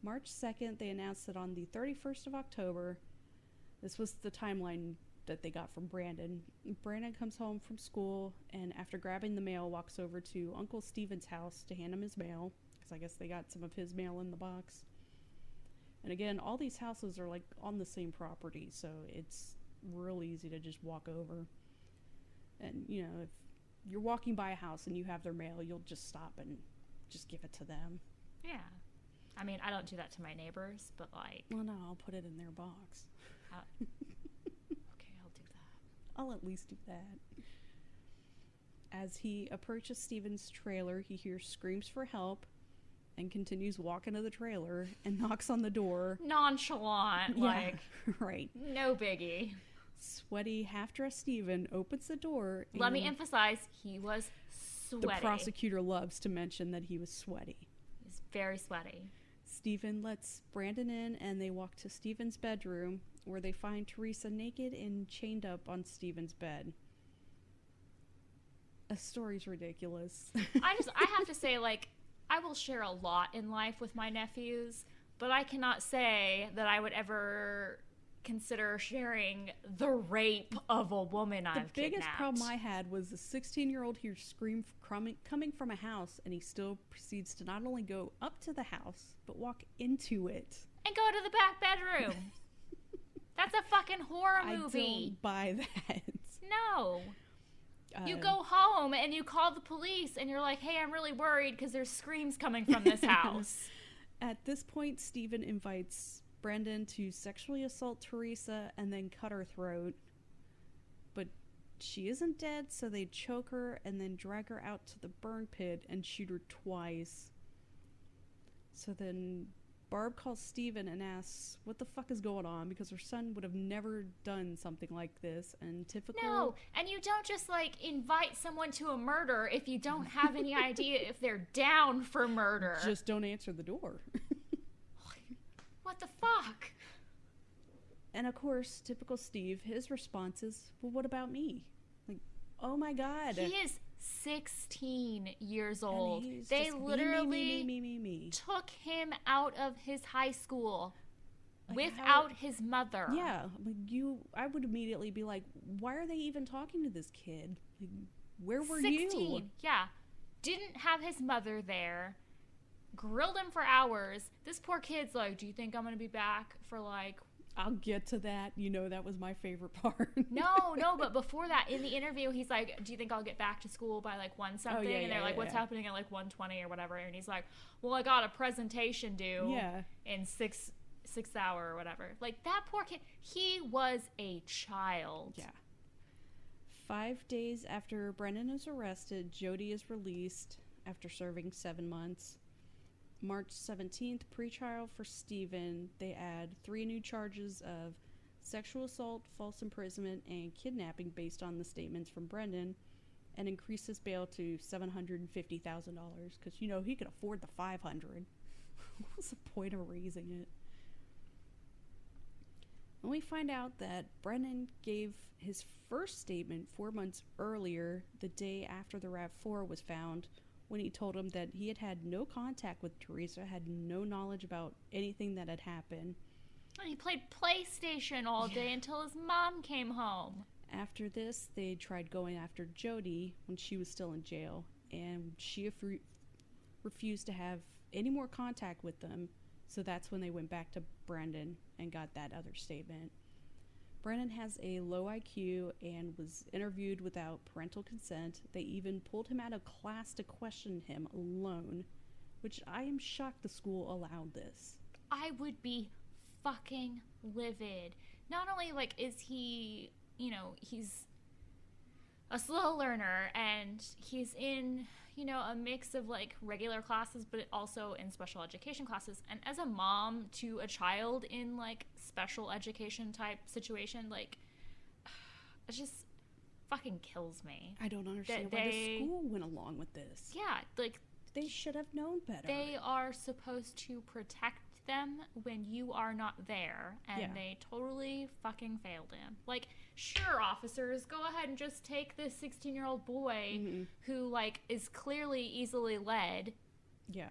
March 2nd, they announced that on the 31st of October, this was the timeline that they got from Brandon. Brandon comes home from school, and after grabbing the mail, walks over to Uncle Steven's house to hand him his mail, because I guess they got some of his mail in the box. And again, all these houses are like on the same property, so it's real easy to just walk over. And, you know, if you're walking by a house and you have their mail, you'll just stop and just give it to them. Yeah. I mean, I don't do that to my neighbors, but like... Well, no, I'll put it in their box. Okay, I'll do that. I'll at least do that. As he approaches Steven's trailer, he hears screams for help and continues walking to the trailer and knocks on the door. Nonchalant, Yeah, like... right. No biggie. Sweaty, half-dressed Steven opens the door. Let me emphasize, he was sweaty. The prosecutor loves to mention that he was sweaty. He's very sweaty. Steven lets Brandon in, and they walk to Steven's bedroom, where they find Teresa naked and chained up on Steven's bed. A story's ridiculous. I have to say, like, I will share a lot in life with my nephews, but I cannot say that I would ever consider sharing the rape of a woman I've kidnapped. The biggest problem I had was a 16-year-old hears scream coming from a house, and he still proceeds to not only go up to the house, but walk into it. And go to the back bedroom. That's a fucking horror movie. I don't buy that. No. You go home and you call the police and you're like, hey, I'm really worried because there's screams coming from this house. At this point, Steven invites Brendan to sexually assault Teresa and then cut her throat. But she isn't dead, so they choke her and then drag her out to the burn pit and shoot her twice. So then Barb calls Steven and asks what the fuck is going on, because her son would have never done something like this. And typical... No, and you don't just, like, invite someone to a murder if you don't have any idea if they're down for murder. Just don't answer the door. What the fuck? And of course, typical Steve, his response is, well, what about me? Like, oh my God. He is 16 years old. They literally me. took him out of his high school. Like, without his mother. Yeah, like I would immediately be like, why are they even talking to this kid? Like, where were 16, you? yeah. Didn't have his mother there. Grilled him for hours. This poor kid's like, do you think I'm going to be back for like... I'll get to that. You know, that was my favorite part. No, but before that, in the interview, he's like, do you think I'll get back to school by like 1 something? And they're like, what's happening at like 1:20 or whatever? And he's like, well, I got a presentation due in 6 hour or whatever. Like, that poor kid, he was a child. Yeah. 5 days after Brennan is arrested, Jody is released after serving 7 months. March 17th, pretrial for Steven. They add 3 new charges of sexual assault, false imprisonment, and kidnapping based on the statements from Brendan, and increase his bail to $750,000 because, you know, he could afford the $500. What's the point of raising it? And we find out that Brennan gave his first statement 4 months earlier, the day after the RAV4 was found, when he told him that he had had no contact with Teresa, had no knowledge about anything that had happened. And he played PlayStation all day until his mom came home. After this, they tried going after Jody when she was still in jail, and she refused to have any more contact with them, so that's when they went back to Brendan and got that other statement. Brennan has a low IQ and was interviewed without parental consent. They even pulled him out of class to question him alone, which I am shocked the school allowed this. I would be fucking livid. Not only, like, is he, you know, he's a slow learner and he's in, you know, a mix of, like, regular classes, but also in special education classes. And as a mom to a child in, like, special education type situation, like, it just fucking kills me. I don't understand why the school went along with this. Yeah, like, they should have known better. They are supposed to protect them when you are not there, and they totally fucking failed him. Like, sure, officers, go ahead and just take this 16-year-old boy who, like, is clearly easily led. Yeah.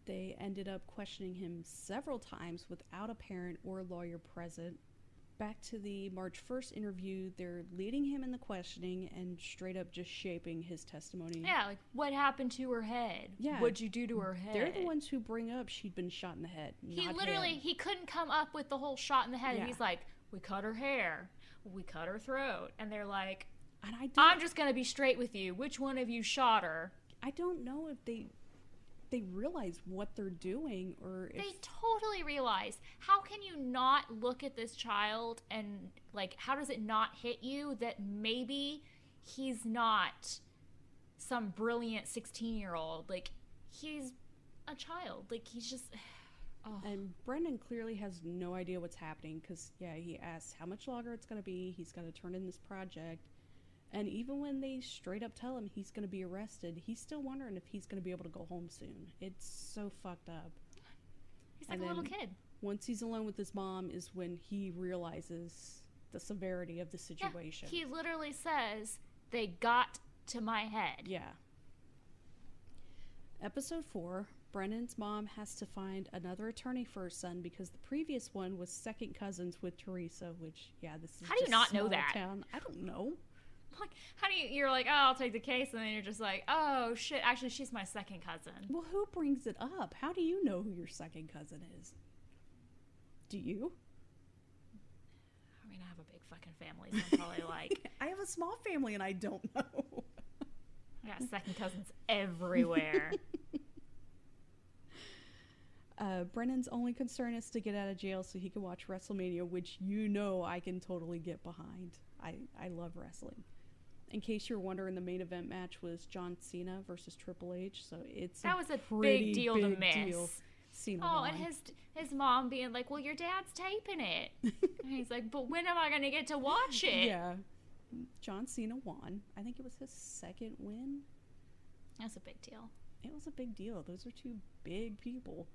They ended up questioning him several times without a parent or lawyer present. Back to the March 1st interview, they're leading him in the questioning and straight up just shaping his testimony. Yeah, like, what happened to her head? Yeah. What'd you do to her head? They're the ones who bring up she'd been shot in the head. He couldn't come up with the whole shot in the head. And he's like, we cut her hair. We cut her throat. And they're like, and I'm just going to be straight with you. Which one of you shot her? I don't know if they realize what they're doing, or if... They totally realize. How can you not look at this child and, like, how does it not hit you that maybe he's not some brilliant 16-year-old? Like, he's a child. Like, he's just... Oh. And Brendan clearly has no idea what's happening because, he asks how much longer it's going to be. He's got to turn in this project. And even when they straight up tell him he's going to be arrested, he's still wondering if he's going to be able to go home soon. It's so fucked up. He's like a little kid. Once he's alone with his mom is when he realizes the severity of the situation. Yeah, he literally says, they got to my head. Yeah. Episode 4, Brennan's mom has to find another attorney for her son because the previous one was second cousins with Teresa, which, this is How do you not know that? Town. I don't know. Like, how do you're like, oh, I'll take the case, and then you're just like, oh, shit, actually, she's my second cousin. Well, who brings it up? How do you know who your second cousin is? Do you? I mean, I have a big fucking family, so I'm probably like... I have a small family, and I don't know. I got second cousins everywhere. Brennan's only concern is to get out of jail so he can watch WrestleMania, which I can totally get behind. I love wrestling. In case you're wondering, the main event match was John Cena versus Triple H, so that was a big deal to miss. Cena won. And his mom being like, well, your dad's taping it. And he's like, but when am I going to get to watch it? Yeah. John Cena won. I think it was his second win. That's a big deal. It was a big deal. Those are two big people.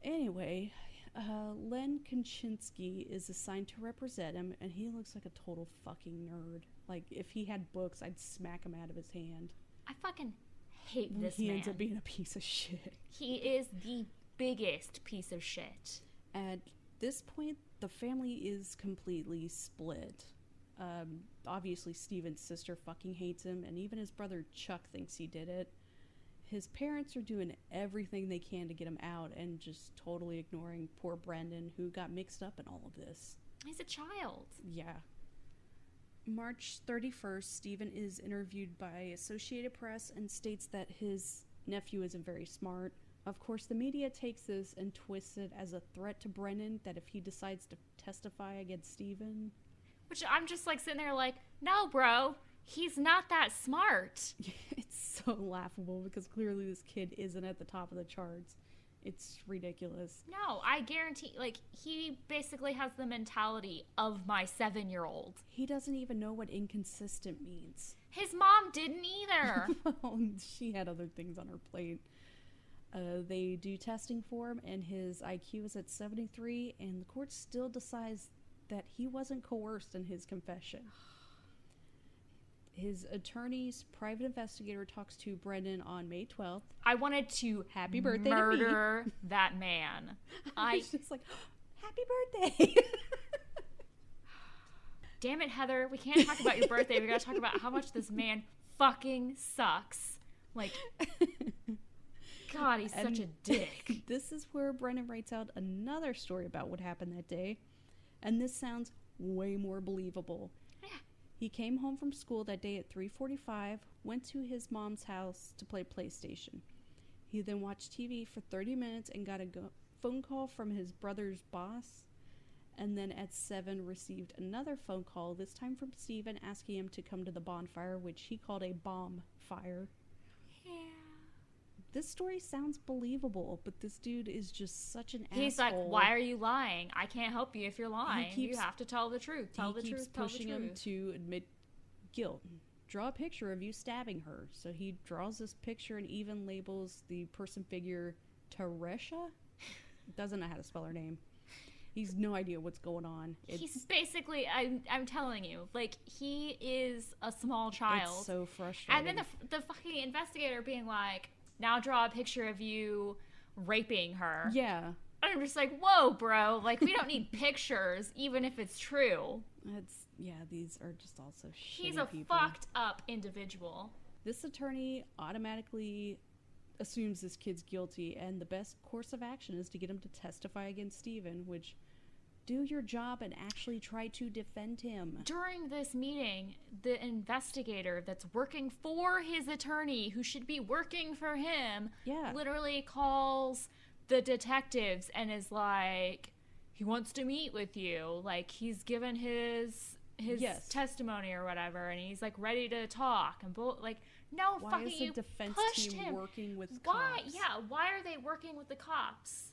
Anyway, Len Kaczynski is assigned to represent him, and he looks like a total fucking nerd. Like, if he had books, I'd smack him out of his hand. I fucking hate this man. He ends up being a piece of shit. He is the biggest piece of shit. At this point, the family is completely split. Obviously, Steven's sister fucking hates him, and even his brother Chuck thinks he did it. His parents are doing everything they can to get him out and just totally ignoring poor Brendan, who got mixed up in all of this. He's a child. Yeah. March 31st, Steven is interviewed by Associated Press and states that his nephew isn't very smart. Of course, the media takes this and twists it as a threat to Brendan that if he decides to testify against Steven... Which I'm just like sitting there like, no, bro, he's not that smart. It's so laughable because clearly this kid isn't at the top of the charts. It's ridiculous. No, I guarantee, like, he basically has the mentality of my 7-year-old. He doesn't even know what inconsistent means. His mom didn't either. Well, she had other things on her plate. They do testing for him, and his IQ is at 73, and the court still decides that he wasn't coerced in his confession. His attorney's private investigator talks to Brendan on May 12th. I wanted to Happy birthday murder that man. I was just like, happy birthday. Damn it, Heather. We can't talk about your birthday. We gotta talk about how much this man fucking sucks. Like, God, he's such a dick. This is where Brendan writes out another story about what happened that day. And this sounds way more believable. Yeah. He came home from school that day at 3:45, went to his mom's house to play PlayStation. He then watched TV for 30 minutes and got a phone call from his brother's boss. And then at 7 received another phone call, this time from Steven, asking him to come to the bonfire, which he called a bomb fire. Yeah. This story sounds believable, but this dude is just such an He's asshole. like, why are you lying? I can't help you if you're lying. You have to tell the truth. Tell the truth. He keeps pushing him to admit guilt. Draw a picture of you stabbing her. So he draws this picture and even labels the person figure Teresha. Doesn't know how to spell her name. He's no idea what's going on. He's basically, I'm telling you, like, he is a small child. It's so frustrating. And then the fucking investigator being like, now draw a picture of you raping her. Yeah. And I'm just like, whoa, bro. Like, we don't need pictures, even if it's true. These are just all so shitty He's a people. fucked up individual. This attorney automatically assumes this kid's guilty, and the best course of action is to get him to testify against Steven, which, do your job and actually try to defend him. During this meeting, the investigator that's working for his attorney, who should be working for him, literally calls the detectives and is like, he wants to meet with you. Like, he's given his testimony or whatever, and he's like ready to talk. And like, no, why fucking, is the you defense pushed team him. Working with why? cops? Yeah, why are they working with the cops?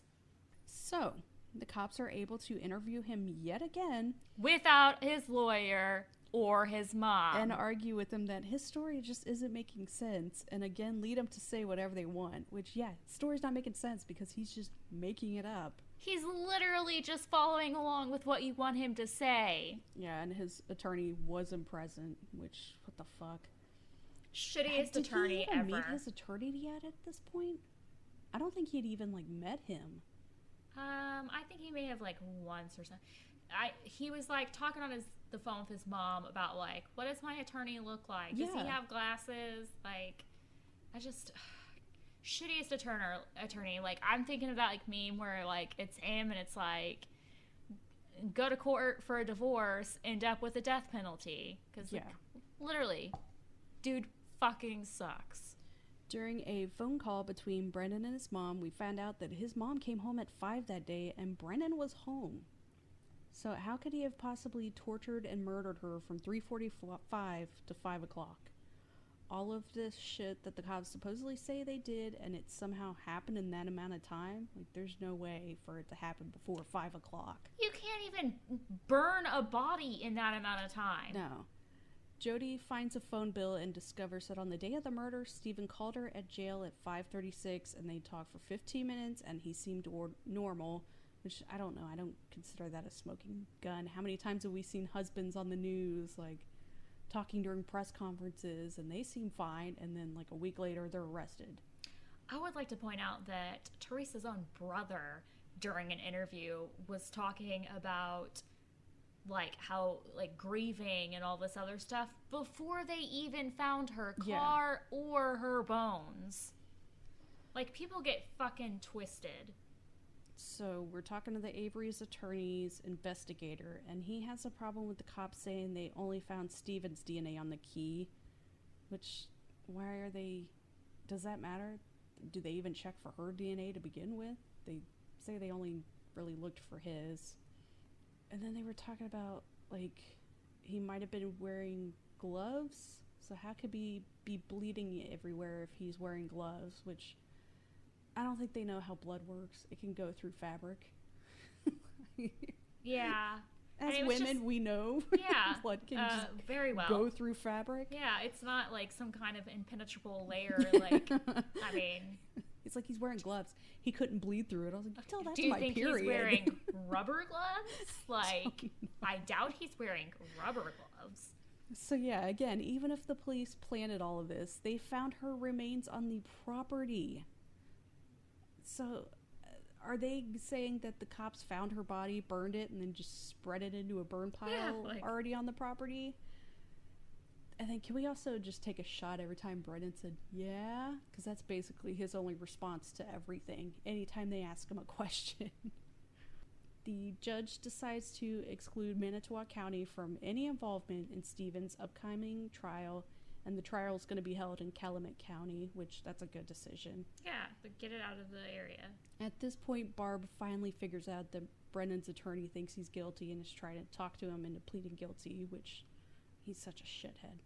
So the cops are able to interview him yet again without his lawyer or his mom, and argue with him that his story just isn't making sense, and again lead him to say whatever they want, which story's not making sense because he's just making it up. He's literally just following along with what you want him to say. Yeah, and his attorney wasn't present, which, what the fuck? Shittiest attorney ever. Did he ever. meet his attorney yet at this point? I don't think he'd even, met him. I think he may have, once or something. He was, talking on the phone with his mom about, what does my attorney look like? Does he have glasses? Shittiest attorney. I'm thinking of that, meme where, it's him and it's, go to court for a divorce, end up with a death penalty. Because, literally, dude fucking sucks. During a phone call between Brendan and his mom, we found out that his mom came home at 5 that day and Brendan was home. So how could he have possibly tortured and murdered her from 3:45 to 5 o'clock? All of this shit that the cops supposedly say they did, and it somehow happened in that amount of time, there's no way for it to happen before 5 o'clock. You can't even burn a body in that amount of time. No. Jody finds a phone bill and discovers that on the day of the murder, Steven called her at jail at 5:36 and they talked for 15 minutes and he seemed normal, which I don't know. I don't consider that a smoking gun. How many times have we seen husbands on the news, talking during press conferences and they seem fine, and then a week later they're arrested? I would like to point out that Teresa's own brother, during an interview, was talking about like how like grieving and all this other stuff before they even found her car or her bones. Like, people get fucking twisted. So we're talking to the Avery's attorney's investigator, and he has a problem with the cops saying they only found Steven's DNA on the key. Which, why are they... Does that matter? Do they even check for her DNA to begin with? They say they only really looked for his. And then they were talking about, like, he might have been wearing gloves. So how could he be bleeding everywhere if he's wearing gloves? Which, I don't think they know how blood works. It can go through fabric. Yeah. As women, we know. Yeah. Blood can just very well go through fabric. Yeah, it's not like some kind of impenetrable layer. Like, I mean... It's like he's wearing gloves. He couldn't bleed through it. I was like, tell that do to you my think period. he's wearing rubber gloves? Like, I doubt he's wearing rubber gloves. So yeah, again, even if the police planted all of this, they found her remains on the property. So, are they saying that the cops found her body, burned it, and then just spread it into a burn pile already on the property? And then can we also just take a shot every time Brennan said, yeah? Because that's basically his only response to everything, anytime they ask him a question. The judge decides to exclude Manitowoc County from any involvement in Steven's upcoming trial, and the trial is going to be held in Calumet County, which that's a good decision. Yeah, but get it out of the area. At this point, Barb finally figures out that Brennan's attorney thinks he's guilty and is trying to talk to him into pleading guilty, which he's such a shithead.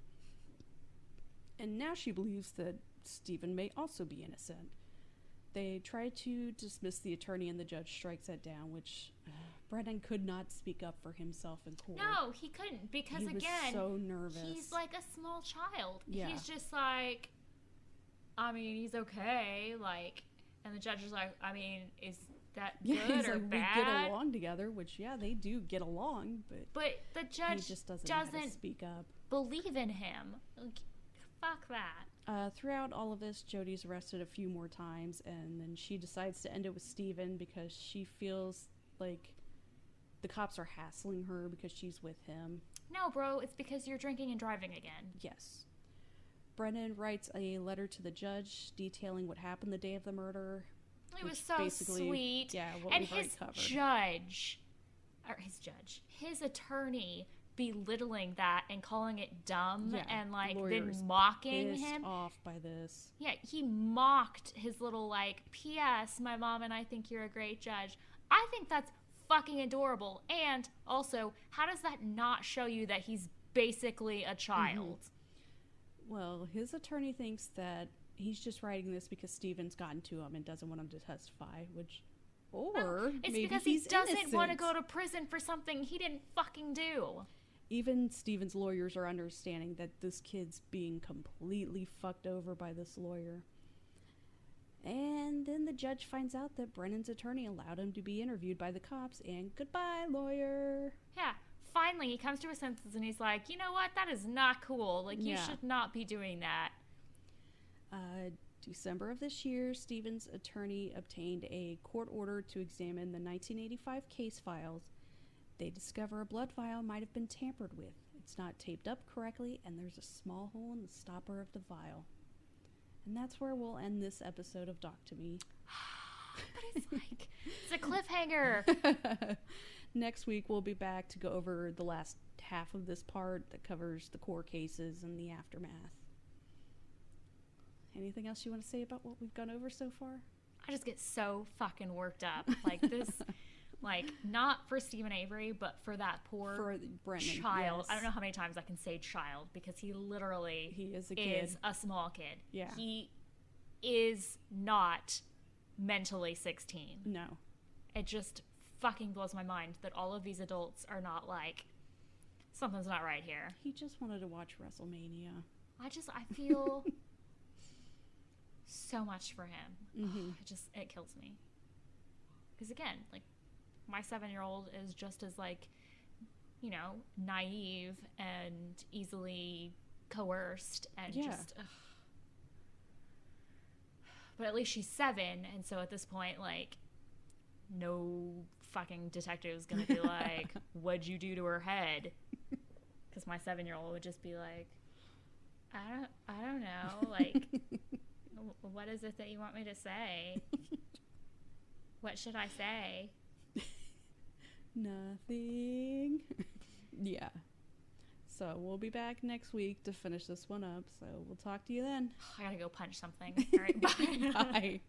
And now she believes that Steven may also be innocent. They try to dismiss the attorney and the judge strikes that down, which Brennan could not speak up for himself in court. No, he couldn't, because he was so nervous. He's like a small child. Yeah. He's just like, I mean, he's okay, like, and the judge is like, I mean, is that good or like, bad? We get along together, which, yeah, they do get along, but the judge he just doesn't know how to speak up. Believe in him. Like, fuck that. Throughout all of this, Jodi's arrested a few more times, and then she decides to end it with Steven because she feels like the cops are hassling her because she's with him. No, bro, it's because you're drinking and driving again. Yes. Brennan writes a letter to the judge detailing what happened the day of the murder. It was so sweet. Yeah, what and we've already covered. His attorney belittling that and calling it dumb and like Lawyer's then mocking pissed him off by this. Yeah, he mocked his little like, P.S. my mom and I think you're a great judge. I think that's fucking adorable. And also, how does that not show you that he's basically a child? Mm-hmm. Well, his attorney thinks that he's just writing this because Steven's gotten to him and doesn't want him to testify, which... Or it's maybe because he doesn't want to go to prison for something he didn't fucking do. Even Steven's lawyers are understanding that this kid's being completely fucked over by this lawyer. And then the judge finds out that Brennan's attorney allowed him to be interviewed by the cops, and goodbye, lawyer. Yeah, finally he comes to his senses and he's like, you know what, that is not cool. Like, you should not be doing that. December of this year, Steven's attorney obtained a court order to examine the 1985 case files. They discover a blood vial might have been tampered with. It's not taped up correctly, and there's a small hole in the stopper of the vial. And that's where we'll end this episode of Doc to Me. But it's like, it's a cliffhanger. Next week, we'll be back to go over the last half of this part that covers the core cases and the aftermath. Anything else you want to say about what we've gone over so far? I just get so fucking worked up. Like this, like, not for Steven Avery, but for that poor Brennan, child. yes. I don't know how many times I can say child because he literally is a kid. Is a small kid. Yeah. He is not mentally 16. No. It just fucking blows my mind that all of these adults are not like, something's not right here. He just wanted to watch WrestleMania. I feel so much for him. Mm-hmm. It kills me. Because again, like, my 7-year-old is just as, like, you know, naive and easily coerced and just, ugh. But at least she's 7, and so at this point, like, no fucking detective is gonna be like, what'd you do to her head? Because my 7-year-old would just be like, I don't know, like, what is it that you want me to say? What should I say? Nothing. Yeah. So we'll be back next week to finish this one up. So we'll talk to you then. I gotta go punch something. All right, bye. Bye.